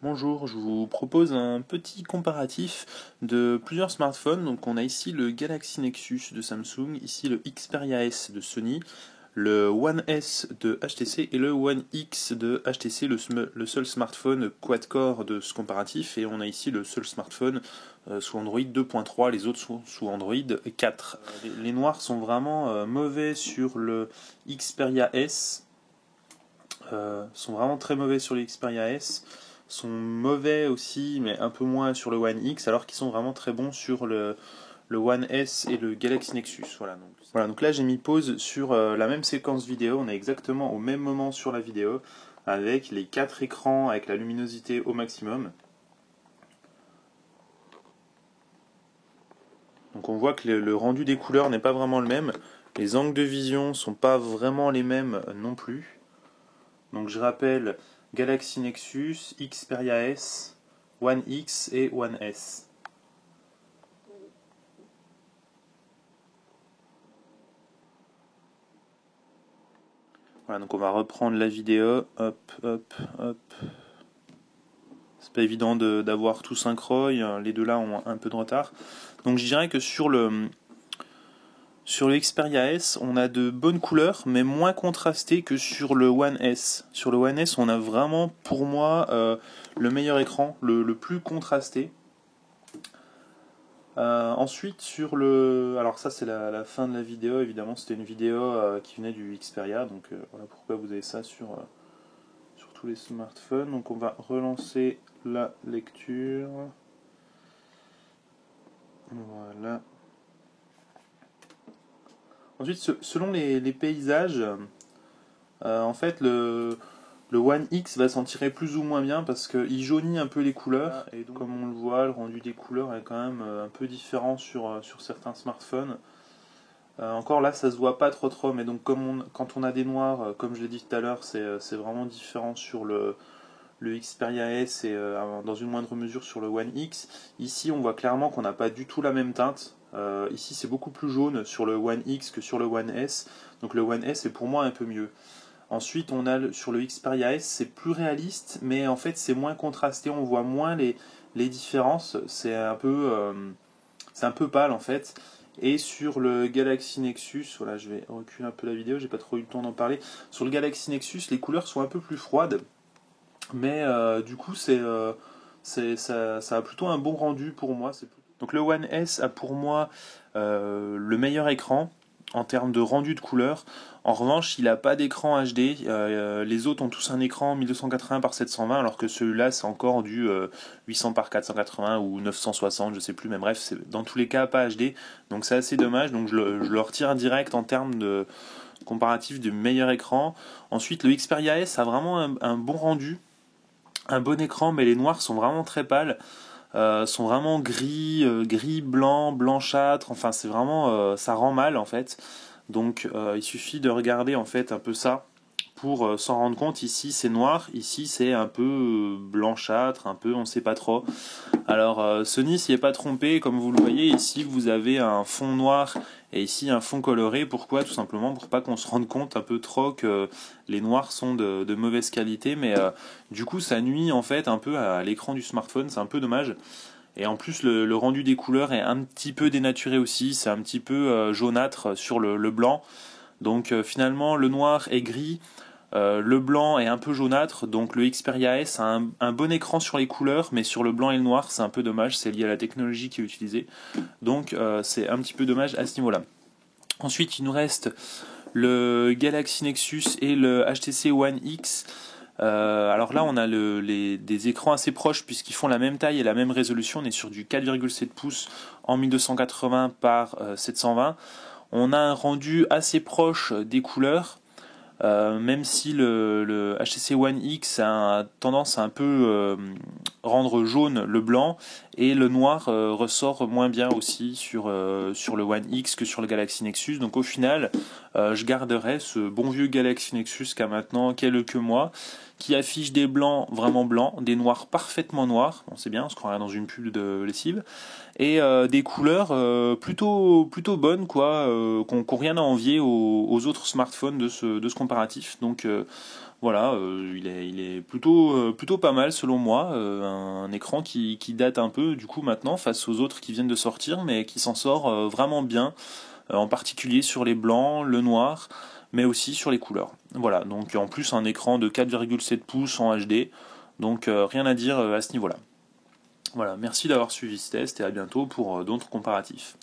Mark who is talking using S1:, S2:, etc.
S1: Bonjour, je vous propose un petit comparatif de plusieurs smartphones. Donc on a ici le Galaxy Nexus de Samsung, ici le Xperia S de Sony, le One S de HTC et le One X de HTC, le seul smartphone quad-core de ce comparatif. Et on a ici le seul smartphone sous Android 2.3, les autres sont sous Android 4. Les noirs sont vraiment mauvais sur le Xperia S, sont vraiment très mauvais sur le Xperia S, sont mauvais aussi, mais un peu moins sur le One X, alors qu'ils sont vraiment très bons sur le One S et le Galaxy Nexus. Donc là j'ai mis pause sur la même séquence vidéo, on est exactement au même moment sur la vidéo, avec les 4 écrans, avec la luminosité au maximum. Donc on voit que le rendu des couleurs n'est pas vraiment le même, les angles de vision sont pas vraiment les mêmes non plus. Donc je rappelle Galaxy Nexus, Xperia S, One X et One S. Voilà, donc on va reprendre la vidéo. Hop, hop, hop. C'est pas évident d'avoir tout synchro, les deux là ont un peu de retard. Donc je dirais que sur le Xperia S, on a de bonnes couleurs, mais moins contrastées que sur le One S. Sur le One S, on a vraiment, pour moi, le meilleur écran, le plus contrasté. Ensuite, sur le... Alors ça, c'est la fin de la vidéo, évidemment, c'était une vidéo qui venait du Xperia, donc voilà pourquoi vous avez ça sur tous les smartphones. Donc on va relancer la lecture. Voilà. Ensuite, selon les paysages, en fait, le One X va s'en tirer plus ou moins bien parce qu'il jaunit un peu les couleurs. Et donc, comme on le voit, le rendu des couleurs est quand même un peu différent sur certains smartphones. Encore là, ça se voit pas trop, mais donc quand on a des noirs, comme je l'ai dit tout à l'heure, c'est vraiment différent sur le Xperia S et dans une moindre mesure sur le One X. Ici, on voit clairement qu'on n'a pas du tout la même teinte. Ici, c'est beaucoup plus jaune sur le One X que sur le One S. Donc le One S est pour moi un peu mieux. Ensuite, on a sur le Xperia S, c'est plus réaliste, mais en fait, c'est moins contrasté. On voit moins les différences. C'est un peu pâle en fait. Et sur le Galaxy Nexus, voilà, je vais reculer un peu la vidéo, j'ai pas trop eu le temps d'en parler. Sur le Galaxy Nexus, les couleurs sont un peu plus froides, mais du coup, ça a plutôt un bon rendu pour moi. Donc le One S a pour moi le meilleur écran en termes de rendu de couleur. En revanche, il n'a pas d'écran HD. Les autres ont tous un écran 1280 par 720, alors que celui-là, c'est encore du 800 par 480 ou 960, je sais plus, mais bref, c'est dans tous les cas pas HD. Donc c'est assez dommage. Donc je le retire direct en termes de comparatif du meilleur écran. Ensuite, le Xperia S a vraiment un bon rendu, un bon écran, mais les noirs sont vraiment très pâles. Sont vraiment gris, gris, blanc, blanchâtre. Enfin, c'est vraiment, ça rend mal en fait. Donc, il suffit de regarder en fait un peu ça pour s'en rendre compte. Ici, c'est noir. Ici, c'est un peu blanchâtre, un peu, on sait pas trop. Alors, Sony s'y est pas trompé. Comme vous le voyez, ici, vous avez un fond noir et ici un fond coloré. Pourquoi? Tout simplement pour pas qu'on se rende compte un peu trop que les noirs sont de mauvaise qualité. Mais du coup, ça nuit en fait un peu à l'écran du smartphone. C'est un peu dommage. Et en plus, le rendu des couleurs est un petit peu dénaturé aussi. C'est un petit peu jaunâtre sur le blanc. Donc finalement, le noir est gris. Le blanc est un peu jaunâtre, donc le Xperia S a un bon écran sur les couleurs, mais sur le blanc et le noir, c'est un peu dommage, c'est lié à la technologie qui est utilisée. Donc c'est un petit peu dommage à ce niveau-là. Ensuite, il nous reste le Galaxy Nexus et le HTC One X. Alors là, on a des écrans assez proches puisqu'ils font la même taille et la même résolution. On est sur du 4,7 pouces en 1280 par 720. On a un rendu assez proche des couleurs. Même si le HTC One X a tendance à un peu rendre jaune le blanc et le noir ressort moins bien aussi sur le One X que sur le Galaxy Nexus. Donc au final, je garderai ce bon vieux Galaxy Nexus qu'a maintenant quelques mois, qui affiche des blancs vraiment blancs, des noirs parfaitement noirs, bon, c'est bien, on se croirait dans une pub de lessive, et des couleurs plutôt bonnes, quoi, qui n'ont rien à envier aux autres smartphones de ce comparatif. Donc voilà, il est plutôt pas mal selon moi, un écran qui date un peu du coup maintenant face aux autres qui viennent de sortir, mais qui s'en sort vraiment bien, en particulier sur les blancs, le noir, mais aussi sur les couleurs. Voilà, donc en plus un écran de 4,7 pouces en HD, donc rien à dire à ce niveau-là. Voilà, merci d'avoir suivi ce test et à bientôt pour d'autres comparatifs.